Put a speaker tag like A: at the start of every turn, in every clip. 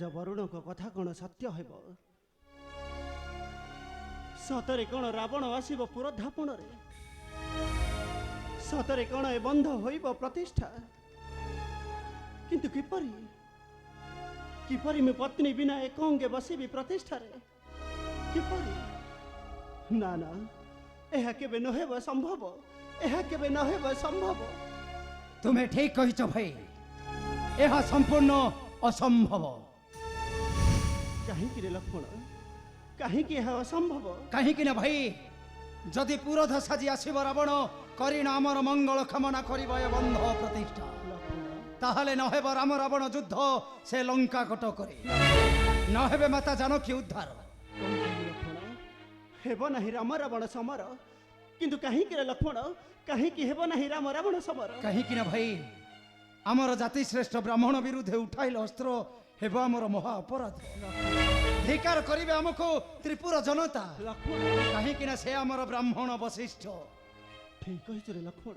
A: राजा वरुण को कथा कौन सत्य हेब सतरे कौन रावण आसब पुरोधापन सतरे कौन ए बंध होइब प्रतिष्ठा किंतु किपरि किपरि मु पत्नी बिना एकंगे बसिबी प्रतिष्ठा रे किपरि ना ना एहा केबे नहेब संभव एहा केबे नहेब संभव
B: तुम्हें ठीक कहिଛ भाई यह संपूर्ण असंभव
A: कहीं लक्ष्मण कहीं असंभव
B: कहीं ना भाई जदि पुरोध साजी आसब रावण करिण आमर मंगल कामना करिब ए बंध प्रतिष्ठा ताहले न हेब राम रावण युद्ध से लंका कट करे न हेबे माता जानकी उद्धार
A: हेब नहीं राम रावण समर किंतु कहीं लक्ष्मण कहीं हेब नहीं राम रावण समर
B: कहीं ना भाई आमर जाति श्रेष्ठ ब्राह्मण विरुद्धे उठाइल अस्त्र हेब आमर महा अपराध धिकार करिवे हमको त्रिपुर जनता कहीं ना से आमर ब्राह्मण वशिष्ठ
A: ठीक कहिछु रे लक्ष्मण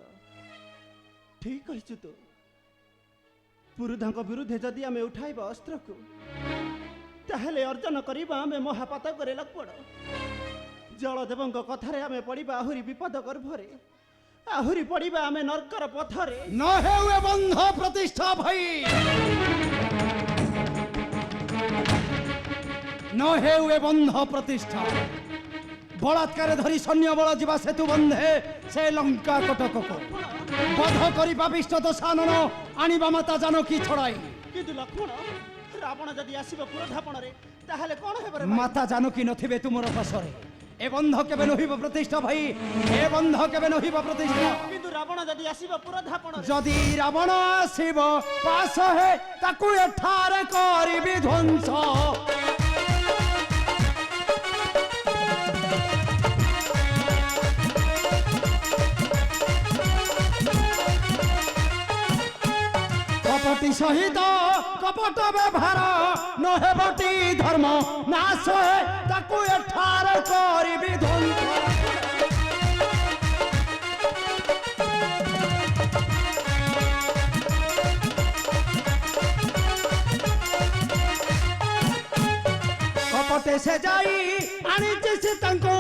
A: ठीक कहिछु तो पुरुधांक विरुद्धे जदि आमे उठाइबा अस्त्र को ताहले अर्जन करिबा आमे महापात करे लक्ष्मण जलदेवଙ୍କ कथारे आमे पड़िबा आहुरी विपद गर्भरे आहुरी पड़िबा आमे नरकर पथरे
B: न हेउ बंध प्रतिष्ठा भाई न हेउ बंध प्रतिष्ठा बलात्कार धरी सैन्य बल जीवा सेतु बंधे से लंका कटक को बध करी पापिष्ट दशानन आनिबा माता जानकी छड़ाई
A: किंतु लक्ष्मण रावण जदि आसीबो पुरोधापन रे ताहले कोन हेबो रे
B: माता जानकी नथिबे तुमर पासरे ए बंध केबे नहिब प्रतिष्ठा भाई ए बंध केबे नहिब प्रतिष्ठा
A: किंतु रावण जदि आसीबो पुरोधापन रे
B: जदि रावण आसीबो पास हे ताकू एठारे करिबि ध्वंस कपटी सहित कपट व्यवहार न हेबटी धर्म नाश है ताकू एठार करिबि ध्वंस कपटे से जाई आनिछि से तांको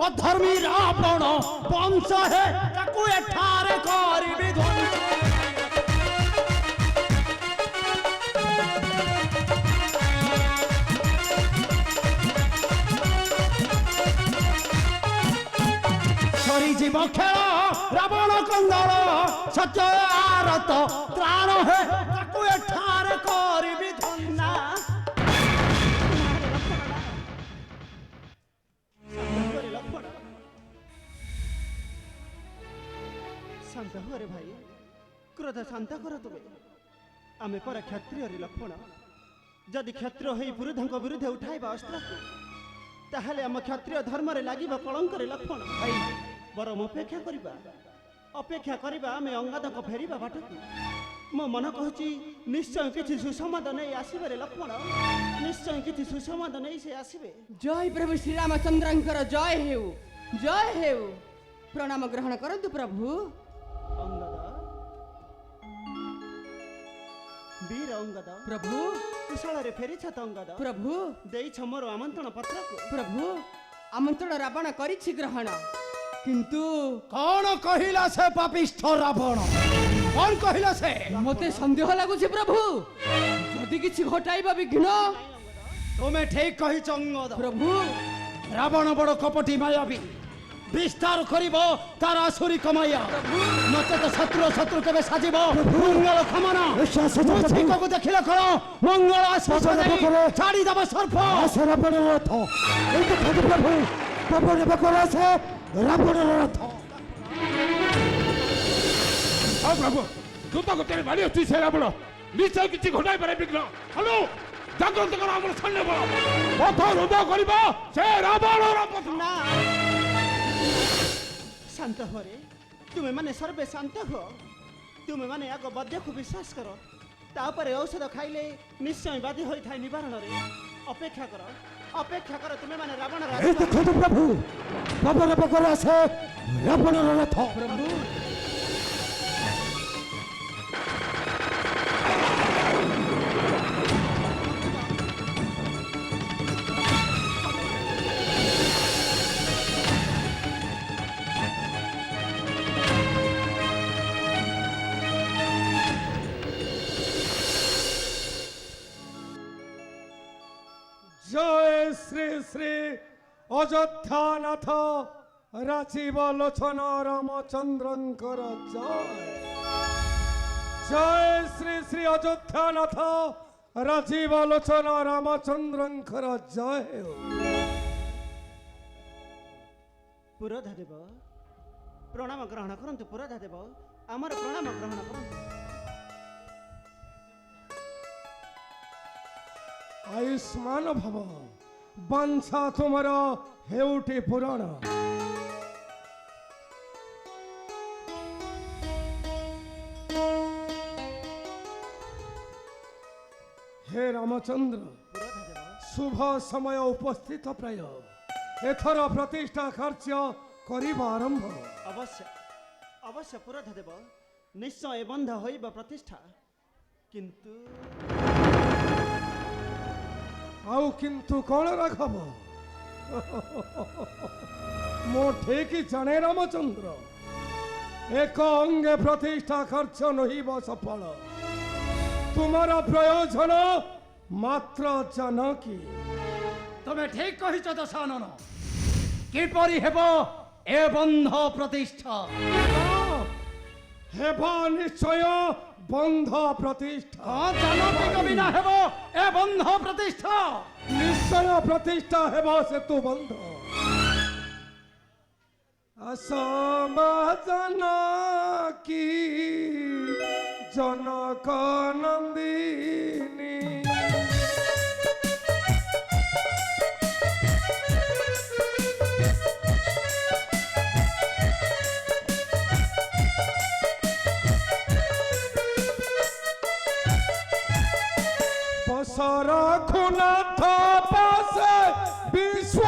B: अधर्मी रावण वंश है ताकू एठार करिबि ध्वंस जीव खेल रावण कंदल सत्य आरत त्राण है ताकू एठार करिबि धन्ना
A: शांत हो रे भाई क्रोध शांत कर तुमे आमे पर क्षत्रिय रे लक्ष्मण जदि क्षत्रिय होई पुरुधंक विरुद्धे उठाइबा अस्त्र ताहले आम क्षत्रिय धर्म रे लागिबा कलंक रे लक्ष्मण भाई बरम अपेक्षा करिबा आमे अंगद को फेरिबा बाटकु मो मन कहछि निश्चय किछि सुसमाद नै आसीबे रे लक्ष्मण निश्चय किछि सुसमाद नै से आसीबे
C: जय प्रभु श्री रामचंद्रंकर जय हेउ प्रणाम ग्रहण करंतु प्रभु
A: अंगद वीर अंगद
C: प्रभु
A: कुशल रे फेरी छत अंगद
C: प्रभु
A: देई छ मोर आमंत्रण पत्र को
C: प्रभु आमंत्रण रावण करिछि ग्रहण किंतु
B: कौन कहिला से पापिष्ठ रावण कौन कहिला से
C: मते संदेह लागुछि प्रभु जदि किछि घटाइबा विघ्न
B: तुम्हें ठीक कहि अंगद
C: प्रभु
B: रावण बड़ कपटी मायावी विस्तार करिबो तार आसुरी कमाया नचेत शत्रु केबे साजिबो मंगल कामना ठीक को देखिला करो मंगल आशीष दे छाड़ी दब सर्प
D: रावण रथ एते खद प्रभु प्रभु ने बकरा से रावण रथ
E: आ प्रभु दूत को तेरे बाड़ी अछि से रावण निश्चय किछि घटाई पारे विघ्न हेलो जागृत कर हमर सैन्य बल पथ रुंध करिबो से रावण रथ
A: ना शांत हो रे तुमे माने सर्वे शांत हो तुमे माने आगो बद्य को विश्वास करो तापर औषध खाइले निश्चय बाधी होई थाई निवारण रे अपेक्षा करो तुमे माने रावण राज
D: एते खद प्रभु प्रभु ने बकरा से रावण रथ
C: प्रभु
F: শ্রী শ্রী অযোধ্যানাথ রাজীব লোচন রামচন্দ্রঙ্কর জয়। জয় শ্রী শ্রী অযোধ্যানাথ রাজীব লোচন রামচন্দ্রঙ্কর জয় হেউ।
A: পুରୋଧା ଦେବ ପ୍ରଣାମ ଗ୍ରହଣ କରନ୍ତୁ। ପୁରୋଧା ଦେବ ଆମର ପ୍ରଣାମ ଗ୍ରହଣ କରନ୍ତୁ।
F: ଆୟୁଷ୍ମାନ ଭବ। ବାଂଶା ତୁମର ହେଉଟି ପୁରାଣ। হে রামচন্দ্র,
A: ପୁରୋଧା ଦେବ
F: শুভ সময় উপস্থিত প্রায়। এথর প্রতিষ্ঠা কার্য করিবা আরম্ভ।
A: ଅବଶ୍ୟ ଅବଶ୍ୟ ପୁରୋଧା ଦେବ ନିଶ୍ଚୟ ଏ ବନ୍ଧ ହୋଇବ ପ୍ରତିଷ୍ଠା। କିନ୍ତୁ
F: ଆଉ କିନ୍ତୁ କଣ ରାଘବ? ମୁଁ ଠିକ ଜାଣେ ରାମଚନ୍ଦ୍ର, ଏକ ଅଙ୍ଗେ ପ୍ରତିଷ୍ଠା କାର୍ଯ୍ୟ ନହିବ ସଫଳ। ତୁମର ପ୍ରୟୋଜନ ମାତ୍ର ଜାନକୀ।
B: তুমি ঠিক কহিছ দশানন। কিপরি হেব এ বন্ধ প্রতিষ্ঠা?
F: ହେବ ନିଶ୍ଚୟ ବନ୍ଧ ପ୍ରତିଷ୍ଠା।
B: জানকী কবিনা হেব এ বন্ধ প্রতিষ্ঠা।
F: ନିଶ୍ଚୟ ପ୍ରତିଷ୍ଠା ହେବ ସେତୁ ବନ୍ଧ। ଜାନକୀ ଜନକ ନନ୍ଦିନୀ। বসর খুনাথ পাশে বিশ্ব